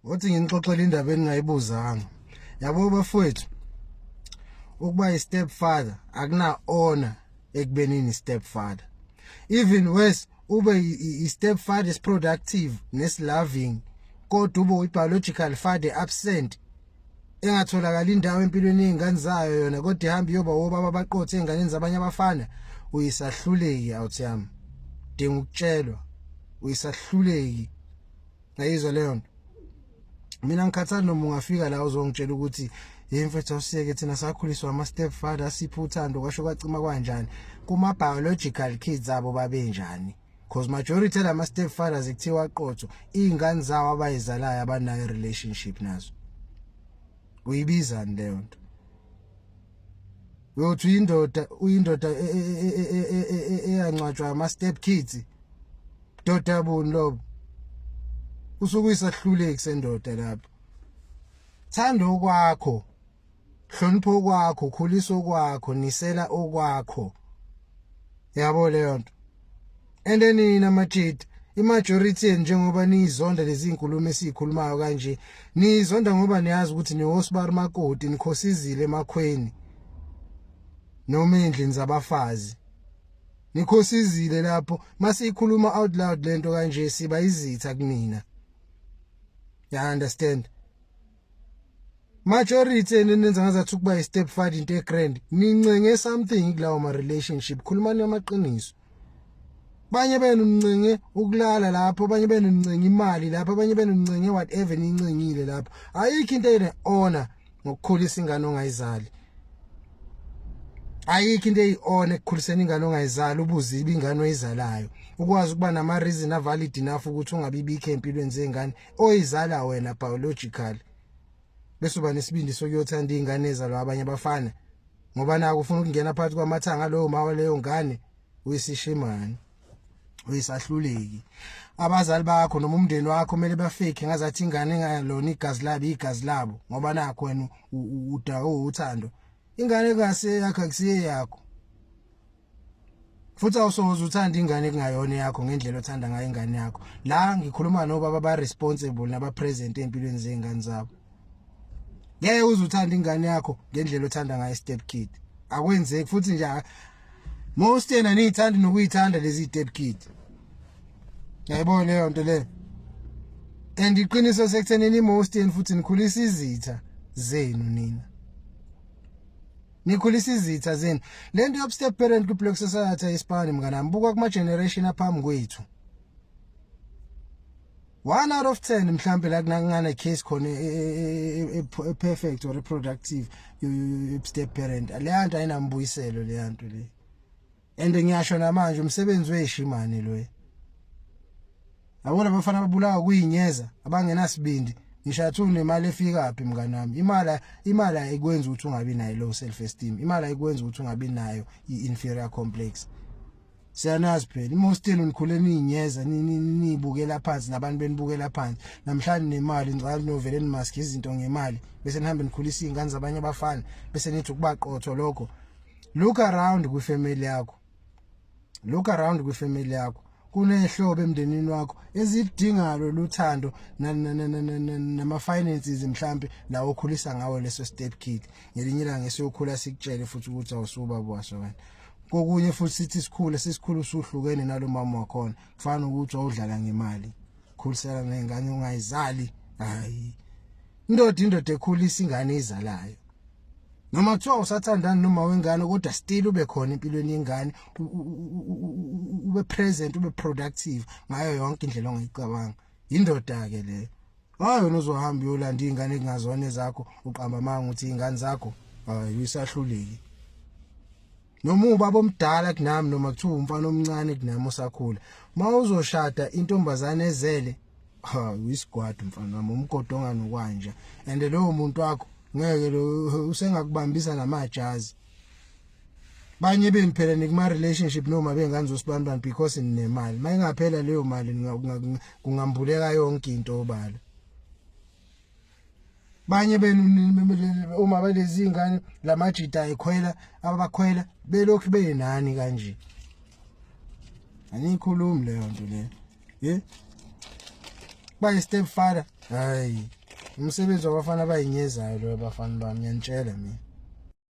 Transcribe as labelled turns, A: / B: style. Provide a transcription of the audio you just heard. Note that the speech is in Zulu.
A: Uthi nginixoxela indaba engingayibuzanga. Yabo bafowethu, ukuba i-stepfather akuna honor ekubeni i-stepfather. Even worse, ube i-stepfather is productive nes-loving, kodwa ube i-biological father absent. Engatholakala indawo empilweni yezingane zayo yona, kodwa ihamba yoba obaba baqothe enganeni zabanye abafana. Uyisahluleki out yami. Dinga ukutshelwa. Uyisahluleki. Ngayizwa leyo nto. Mina ngikhathana noma ungafika la uzongitshela ukuthi yemfethu awusiyeke thina sakhuliswa ama stepfather asipha uthando kwasho kwacima kanjani. Kuma biological kids abo babenjani? Because majority lama stepfathers ekuthiwa qotho izingane zawo abayizalayo abanayo relationship nazo. Uyibizani leyo nto? Uyothi uyindoda eyancwatshwa ama step kids. Doda buni lobo? Usukuyisahluleki sendoda lapho. Thanda okwakho, hlonipha okwakho, khulisa okwakho, nisela okwakho. Yabo leyo nto. And then nina majidi, imajority njengoba nizonda lezi inkulumo esikhulumayo kanje, nizonda ngoba niyazi ukuthi niwosibari makoti, nikhosizile emakhweni noma endlini zabafazi. Nikhosizile lapho, masikhuluma out loud lento kanje siba izitha kunina. You understand? Majority nenenza ngazathi ukuba i-stepfather into egrand. Nincenge something kulawo ma relationship. Khulumani amaqiniso. Banye benu nincenge ukulala lapho, banye benu nincenge imali lapho, banye benu nincenge whatever nincengile lapho. Ayikho into ene honor ngokukhulisa ingane ongayizali. Ayikho into eyihona ekukhuliseni ingane ongayizali ubuziba ingane oyizalayo. Ukwazi ukuba nama reason valid enough ukuthi ungabibikho empilweni zengane oyizala wena biological. Bese uba nesibindi sokuyothanda izingane ezalwa abanye abafana. Ngoba naku ufuna ukungena phakathi kwamathanga lowo mawa leyo ngane uyisishimani. Uyisahluleki. Abazali bakho noma umndeni wakho kumele bafake ngazathi ingane engalona igazi labo ngoba nakho wena udawo uthando. Ingane kase yakho akusiye yakho. Futhi awusoze uthanda ingane ekungayona yakho ngendlela othanda ngayo ingane yakho. La ngikhuluma nobaba ba responsible naba present empilweni zengane zabo. Ngeke uzuthanda ingane yakho ngendlela othanda ngayo step kid. Akwenzeki futhi nje most yena niyithanda nokuyithanda lezi step kid. Yayibona leyo nto le. And iqiniso sekuthenini most yena futhi nikhulisa izitha zenu nina. Nikhulisa izitha zenu. Lento yob step parent ku black society eSpani mngana mbuka kuma generation aphambi kwethu. 1 out of 10 mhlambe la kunangana case khona perfect or reproductive step parent. Le nto ayinambuyiselo le nto le. And ngiyasho namanje umsebenzi weshimane lo. Abona abafana babulawa kuyinyeza abangenasibindi. Ngishathi unemali efika phi mngani wami. Imali ayikwenza ukuthi ungabi nayo low self esteem. Imali ayikwenza ukuthi ungabi nayo i-inferior complex. Siyanazi phela imosteni nikhuleni inyeza nibukela phansi nabantu benibukela phansi. Namhlanje nemali ngicela novele nimask izinto ngemali bese nihambe nikhulisa izingane zabanye abafana bese nithi ukubaqotho lokho. Look around kwi family yakho. Look around kwi family yakho. Kunehlobo emndenini wakho ezidingalo luthando nama finances mhlambe la okhulisa ngawo leso step kid. Ngelinye ilanga esiyokhula sikutshele futhi ukuthi awusuba bwaso wena. Kokunye futhi sithi sesikhulu usuhlukene nalo mama wakhona. Kufana ukuthi awudlala ngemali. Khulisela ngengane ungayizali. Hayi. Indoda ekhulisa ingane izalayo. Noma kuthiwa usathandana noma wengane kodwa still ube khona empilweni yengane ube present ube productive ngayo yonke indlela ongayicabanga. Indoda ke le. Hayi wena uzohamba uyolanda izingane ekungazona zakho uqamba manga ukuthi izingane zakho uyisahluleki. Noma ubaba omdala kunami noma kuthiwa umfana omncane kunami osakhula. Mawuzoshada intombazane ezele uyisigwadu mfana wami umgodonga nokwanja. And lowo muntu wakho ngeke lo usengakubambisa namajazi. Banye beniphela nikuma relationship noma bengane zosibandana because ninemali. Mayingaphela leyo mali kungambuleka yonke into obala. Banye benu uma balezi ingane lamajita ekhwela abakhwela belokhu benani kanje. Anikhulumi leyo nto le. kuba yi-step father hayi umsebenzi wabafana abayinyezayo lo abafana bami ngiyanitshela mina.